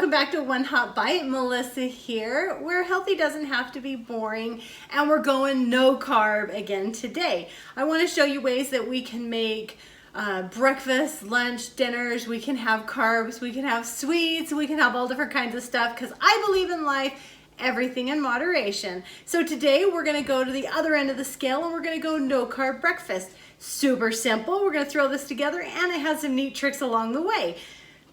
Welcome back to One Hot Bite. Melissa here, where healthy doesn't have to be boring, and we're going no carb again today. I want to show you ways that we can make breakfast, lunch, dinners. We can have carbs, we can have sweets, we can have all different kinds of stuff, because I believe in life, everything in moderation. So today we're going to go to the other end of the scale and we're going to go no carb breakfast. Super simple. We're going to throw this together, and it has some neat tricks along the way.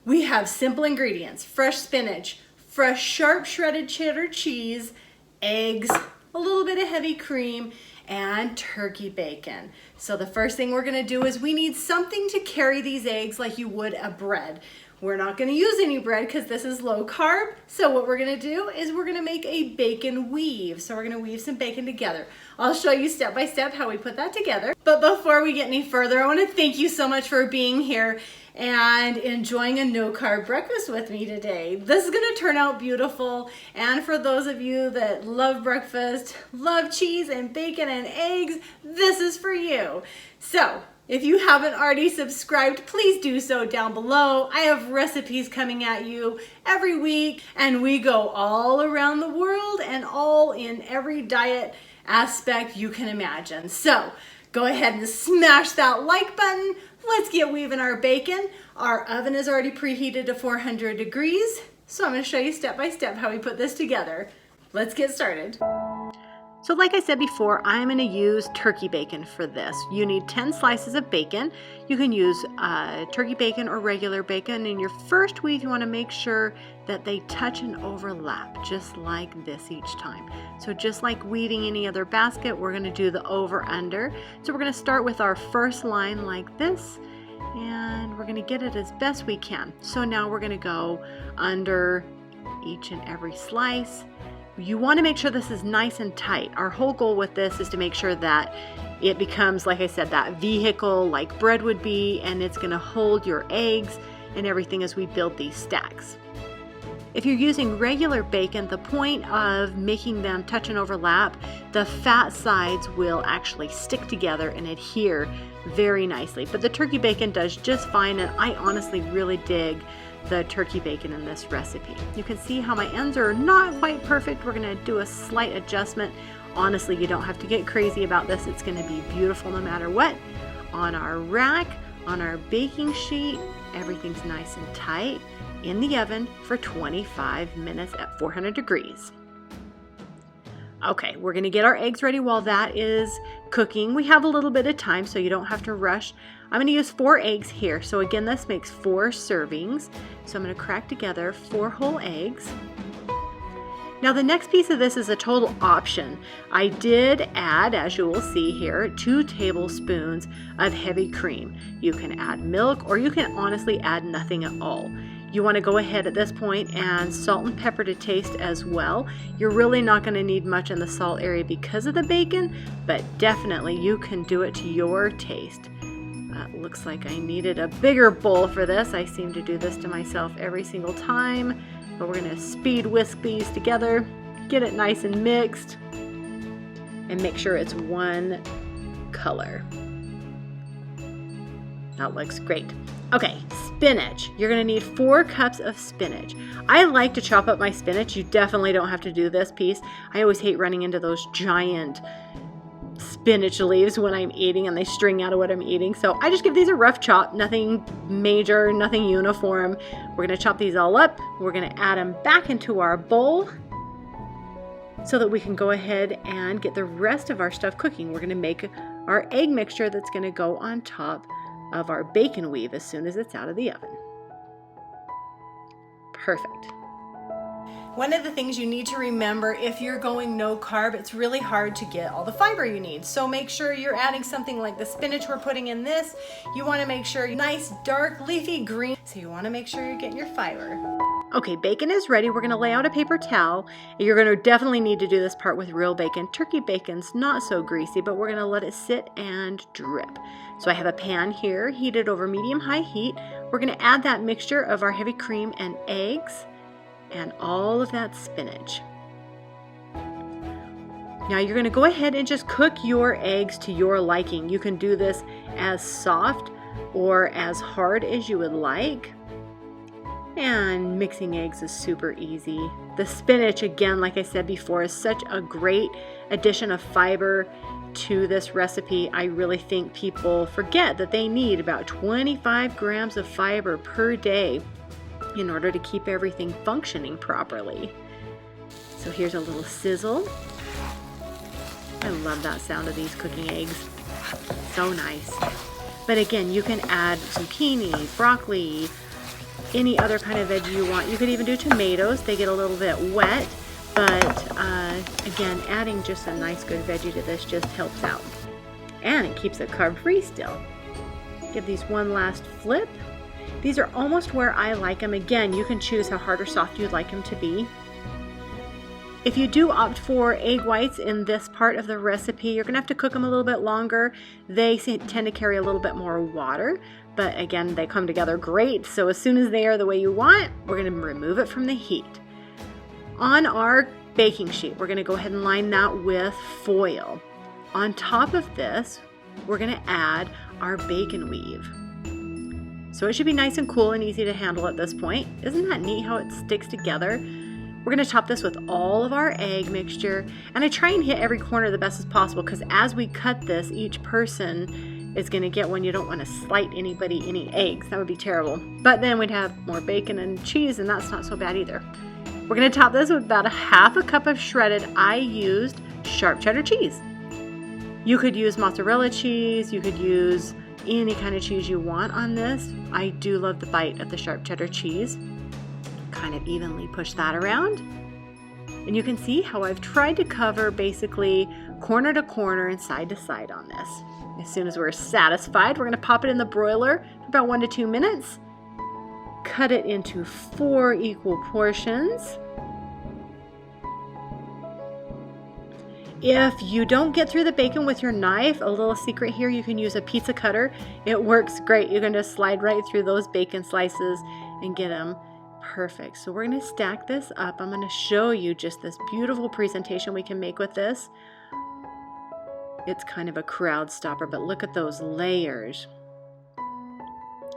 We have simple ingredients: fresh spinach, fresh sharp shredded cheddar cheese, eggs, a little bit of heavy cream, and turkey bacon. So the first thing we're gonna do is we need something to carry these eggs like you would a bread. We're not gonna use any bread because this is low carb. So what we're gonna do is we're gonna make a bacon weave. So we're gonna weave some bacon together. I'll show you step by step how we put that together. But before we get any further, I wanna thank you so much for being here and enjoying a no-carb breakfast with me today. This is gonna turn out beautiful, and for those of you that love breakfast, love cheese and bacon and eggs, this is for you. So, if you haven't already subscribed, please do so down below. I have recipes coming at you every week, and we go all around the world and all in every diet aspect you can imagine. So, go ahead and smash that like button. Let's get weaving our bacon. Our oven is already preheated to 400 degrees. So I'm gonna show you step by step how we put this together. Let's get started. So like I said before, I'm gonna use turkey bacon for this. You need 10 slices of bacon. You can use turkey bacon or regular bacon. In your first weave, you wanna make sure that they touch and overlap, just like this each time. So just like weaving any other basket, we're gonna do the over-under. So we're gonna start with our first line like this, and we're gonna get it as best we can. So now we're gonna go under each and every slice. You want to make sure this is nice and tight. Our whole goal with this is to make sure that it becomes, like I said, that vehicle like bread would be, and it's going to hold your eggs and everything as we build these stacks. If you're using regular bacon, the point of making them touch and overlap, the fat sides will actually stick together and adhere very nicely. But the turkey bacon does just fine, and I honestly really dig the turkey bacon in this recipe. You can see how my ends are not quite perfect. We're gonna do a slight adjustment. Honestly, you don't have to get crazy about this. It's gonna be beautiful no matter what. On our rack, on our baking sheet, everything's nice and tight in the oven for 25 minutes at 400 degrees. Okay, we're gonna get our eggs ready while that is cooking. We have a little bit of time, so you don't have to rush. I'm gonna use 4 eggs here. So again, this makes 4 servings. So I'm gonna crack together 4 whole eggs. Now the next piece of this is a total option. I did add, as you will see here, 2 tablespoons of heavy cream. You can add milk, or you can honestly add nothing at all. You want to go ahead at this point and salt and pepper to taste as well. You're really not going to need much in the salt area because of the bacon, but definitely you can do it to your taste. Looks like I needed a bigger bowl for this. I seem to do this to myself every single time, but we're going to speed whisk these together, get it nice and mixed, and make sure it's one color. That looks great. Okay, spinach. You're gonna need 4 cups of spinach. I like to chop up my spinach. You definitely don't have to do this piece. I always hate running into those giant spinach leaves when I'm eating and they string out of what I'm eating. So I just give these a rough chop, nothing major, nothing uniform. We're gonna chop these all up. We're gonna add them back into our bowl so that we can go ahead and get the rest of our stuff cooking. We're gonna make our egg mixture that's gonna go on top of our bacon weave as soon as it's out of the oven. Perfect. One of the things you need to remember if you're going no carb, it's really hard to get all the fiber you need. So make sure you're adding something like the spinach we're putting in this. You want to make sure nice dark leafy green. So you want to make sure you're getting your fiber. Okay, bacon is ready. We're going to lay out a paper towel. You're going to definitely need to do this part with real bacon. Turkey bacon's not so greasy, but we're going to let it sit and drip. So I have a pan here heated over medium-high heat. We're going to add that mixture of our heavy cream and eggs and all of that spinach. Now you're going to go ahead and just cook your eggs to your liking. You can do this as soft or as hard as you would like. And mixing eggs is super easy. The spinach, again, like I said before, is such a great addition of fiber to this recipe. I really think people forget that they need about 25 grams of fiber per day in order to keep everything functioning properly. So here's a little sizzle. I love that sound of these cooking eggs. So nice. But again, you can add zucchini, broccoli, any other kind of veggie you want. You could even do tomatoes. They get a little bit wet, but again, adding just a nice good veggie to this just helps out. And it keeps it carb-free still. Give these one last flip. These are almost where I like them. Again, you can choose how hard or soft you'd like them to be. If you do opt for egg whites in this part of the recipe, you're gonna have to cook them a little bit longer. They tend to carry a little bit more water, but again, they come together great. So as soon as they are the way you want, we're gonna remove it from the heat. On our baking sheet, we're gonna go ahead and line that with foil. On top of this, we're gonna add our bacon weave. So it should be nice and cool and easy to handle at this point. Isn't that neat how it sticks together? We're gonna top this with all of our egg mixture, and I try and hit every corner the best as possible, because as we cut this, each person is gonna get one. You don't wanna slight anybody any eggs. That would be terrible. But then we'd have more bacon and cheese, and that's not so bad either. We're gonna top this with about a half a cup of shredded. I used sharp cheddar cheese. You could use mozzarella cheese, you could use any kind of cheese you want on this. I do love the bite of the sharp cheddar cheese. Kind of evenly push that around. And you can see how I've tried to cover basically corner to corner and side to side on this. As soon as we're satisfied, we're gonna pop it in the broiler for about 1 to 2 minutes. Cut it into 4 equal portions. If you don't get through the bacon with your knife, a little secret here, you can use a pizza cutter. It works great. You can just slide right through those bacon slices and get them perfect. So we're going to stack this up. I'm going to show you just this beautiful presentation we can make with this. It's kind of a crowd stopper, but look at those layers.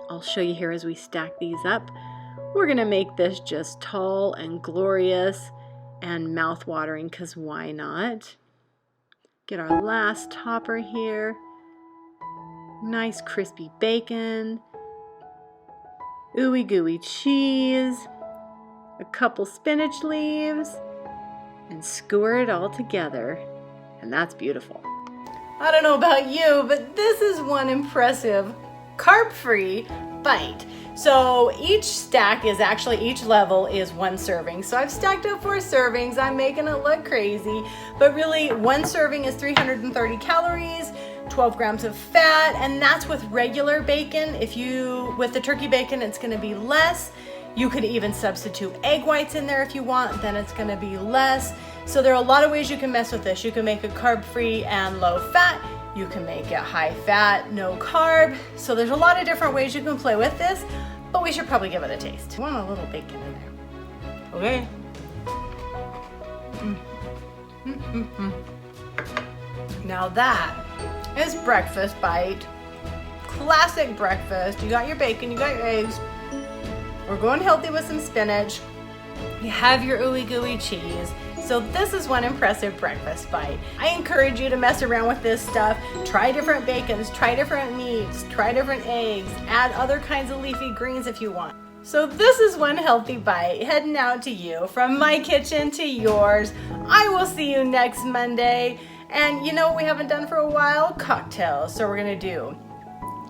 I'll show you here as we stack these up. We're going to make this just tall and glorious and mouth-watering, because why not? Get our last topper here. Nice crispy bacon. Ooey gooey cheese. A couple spinach leaves. And skewer it all together. And that's beautiful. I don't know about you, but this is one impressive carb-free bite. So each stack is actually, each level is 1 serving. So I've stacked up 4 servings. I'm making it look crazy, but really 1 serving is 330 calories, 12 grams of fat, and that's with regular bacon. With the turkey bacon, it's gonna be less. You could even substitute egg whites in there if you want, then it's gonna be less. So there are a lot of ways you can mess with this. You can make it carb-free and low fat. You can make it high fat, no carb. So there's a lot of different ways you can play with this, but we should probably give it a taste. I want a little bacon in there. Okay. Now that is breakfast bite. Classic breakfast. You got your bacon, you got your eggs. We're going healthy with some spinach. You have your ooey gooey cheese. So this is one impressive breakfast bite. I encourage you to mess around with this stuff. Try different bacons, try different meats, try different eggs, add other kinds of leafy greens if you want. So this is one healthy bite heading out to you from my kitchen to yours. I will see you next Monday. And you know what we haven't done for a while? Cocktails. So we're gonna do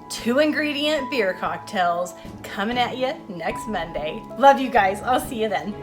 2 ingredient beer cocktails coming at you next Monday. Love you guys. I'll see you then.